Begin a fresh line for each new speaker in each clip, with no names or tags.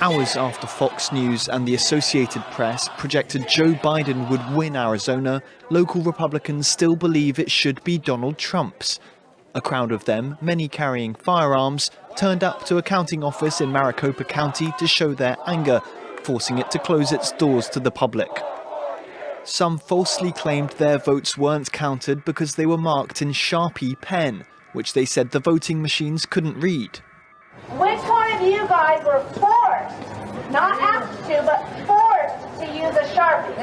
Hours after Fox News and the Associated Press projected Joe Biden would win Arizona, local Republicans still believe it should be Donald Trump's. A crowd of them, many carrying firearms, turned up to a counting office in Maricopa County to show their anger, forcing it to close its doors to the public. Some falsely claimed their votes weren't counted because they were marked in Sharpie pen, which they said the voting machines couldn't read.
Which one of you guys were forced, not asked to, but forced to use a Sharpie?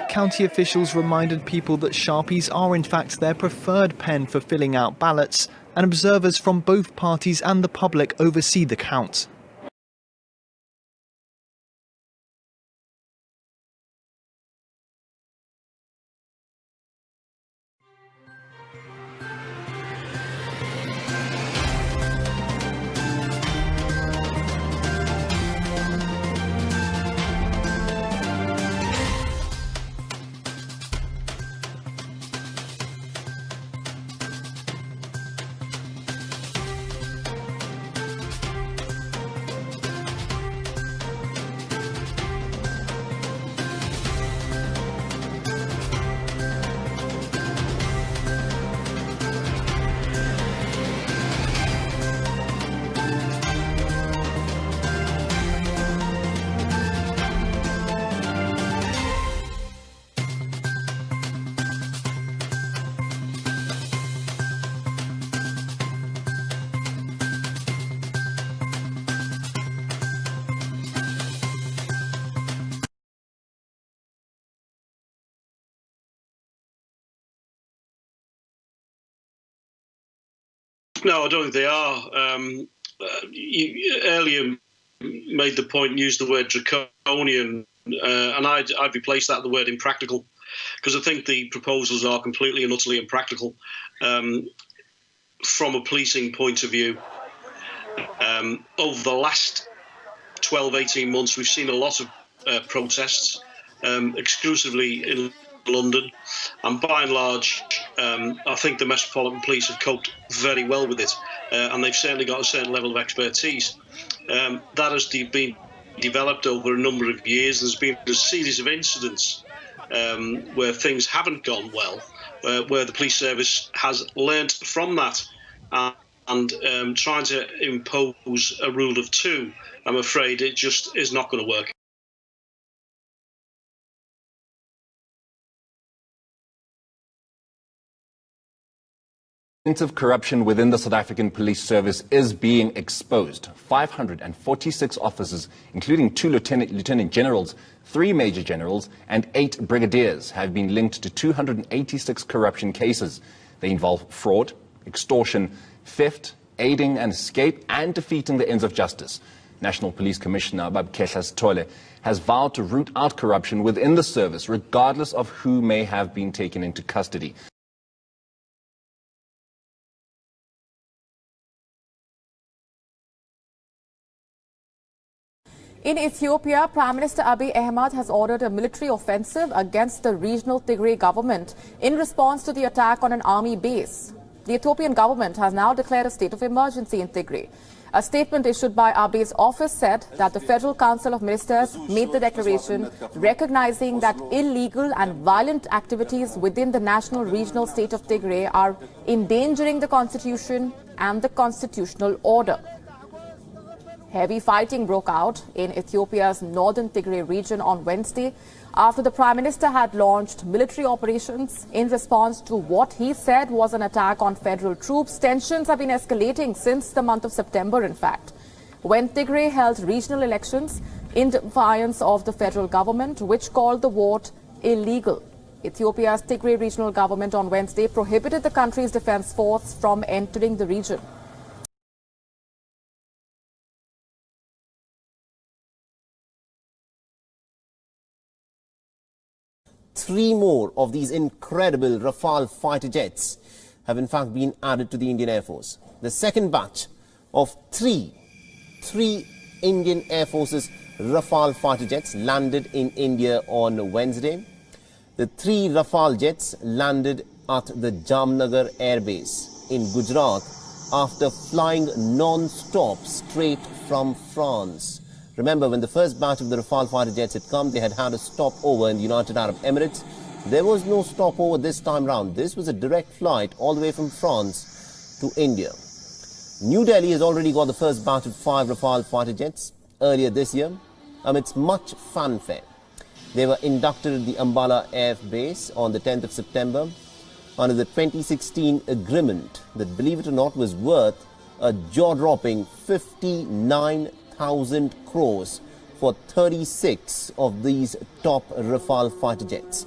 County officials reminded people that Sharpies are in fact their preferred pen for filling out ballots, and observers from both parties and the public oversee the count.
No, I don't think they are. You earlier made the point, used the word draconian, and I'd replace that with the word impractical, because I think the proposals are completely and utterly impractical from a policing point of view. Over the last 12, 18 months, we've seen a lot of protests, exclusively in London, and by and large I think the Metropolitan Police have coped very well with it, and they've certainly got a certain level of expertise that has been developed over a number of years. There's been a series of incidents where things haven't gone well, where the police service has learnt from that, and trying to impose a rule of two, I'm afraid it just is not going to work.
Of corruption within the South African police service is being exposed. 546 officers, including 2 lieutenant generals, 3 major generals, and 8 brigadiers have been linked to 286 corruption cases. They involve fraud, extortion, theft, aiding and escape, and defeating the ends of justice. National Police Commissioner Babkehla Sithole has vowed to root out corruption within the service, regardless of who may have been taken into custody.
In Ethiopia, Prime Minister Abiy Ahmed has ordered a military offensive against the regional Tigray government in response to the attack on an army base. The Ethiopian government has now declared a state of emergency in Tigray. A statement issued by Abiy's office said that the Federal Council of Ministers made the declaration recognizing that illegal and violent activities within the national regional state of Tigray are endangering the constitution and the constitutional order. Heavy fighting broke out in Ethiopia's northern Tigray region on Wednesday after the Prime Minister had launched military operations in response to what he said was an attack on federal troops. Tensions have been escalating since the month of September, in fact, when Tigray held regional elections in defiance of the federal government, which called the vote illegal. Ethiopia's Tigray regional government on Wednesday prohibited the country's defense force from entering the region.
3 more of these incredible Rafale fighter jets have in fact been added to the Indian Air Force. The second batch of three Indian Air Force's Rafale fighter jets landed in India on Wednesday. The 3 Rafale jets landed at the Jamnagar Air Base in Gujarat after flying non-stop straight from France. Remember, when the first batch of the Rafale fighter jets had come, they had had a stopover in the United Arab Emirates. There was no stopover this time round. This was a direct flight all the way from France to India. New Delhi has already got the first batch of 5 Rafale fighter jets earlier this year, amidst much fanfare. They were inducted at the Ambala Air Base on the 10th of September under the 2016 agreement that, believe it or not, was worth a jaw-dropping 59,000 crores for 36 of these top Rafale fighter jets.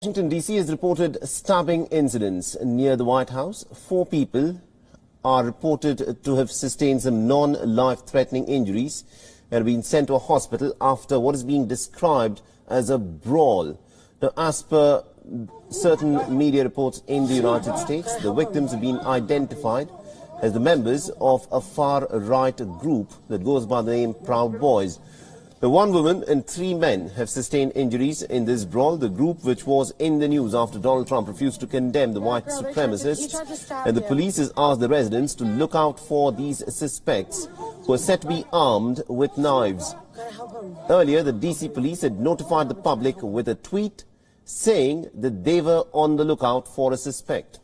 Washington, D.C. has reported stabbing incidents near the White House. 4 people are reported to have sustained some non-life-threatening injuries and have been sent to a hospital after what is being described as a brawl. Now, as per certain media reports in the United States, the victims have been identified as the members of a far-right group that goes by the name Proud Boys. The 1 woman and 3 men have sustained injuries in this brawl. The group, which was in the news after Donald Trump refused to condemn the white supremacists, and the police has asked the residents to look out for these suspects who are said to be armed with knives. Earlier, the DC police had notified the public with a tweet saying that they were on the lookout for a suspect.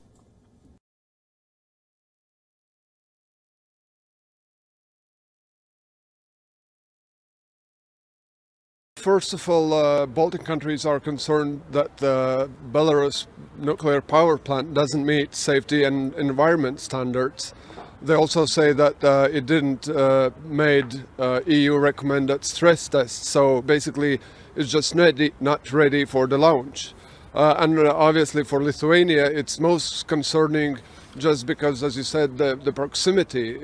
First of all, Baltic countries are concerned that the Belarus nuclear power plant doesn't meet safety and environment standards. They also say that it didn't made EU recommended stress tests, so basically it's just not ready for the launch. And obviously for Lithuania it's most concerning just because, as you said, the proximity.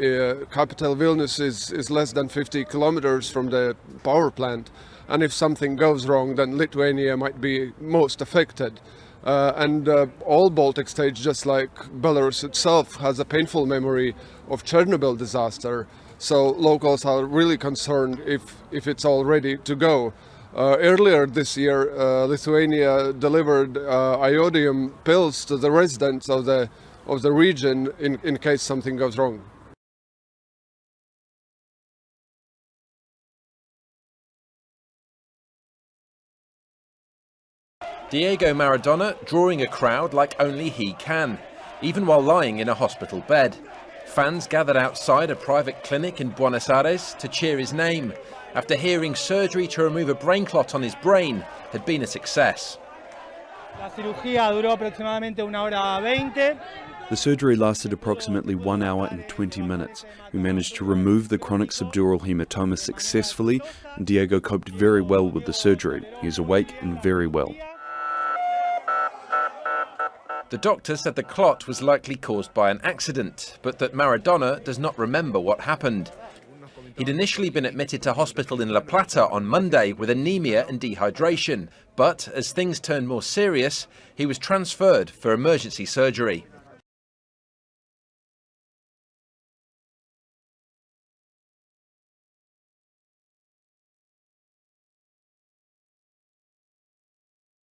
Capital Vilnius is less than 50 kilometers from the power plant. And if something goes wrong, then Lithuania might be most affected. And all Baltic states, just like Belarus itself, has a painful memory of Chernobyl disaster. So locals are really concerned if it's all ready to go. Earlier this year, Lithuania delivered iodium pills to the residents of the region in case something goes wrong.
Diego Maradona drawing a crowd like only he can, even while lying in a hospital bed. Fans gathered outside a private clinic in Buenos Aires to cheer his name, after hearing surgery to remove a brain clot on his brain had been a success.
The surgery lasted approximately 1 hour and 20 minutes. We managed to remove the chronic subdural hematoma successfully, and Diego coped very well with the surgery. He is awake and very well.
The doctor said the clot was likely caused by an accident, but that Maradona does not remember what happened. He'd initially been admitted to hospital in La Plata on Monday with anemia and dehydration, but as things turned more serious, he was transferred for emergency surgery.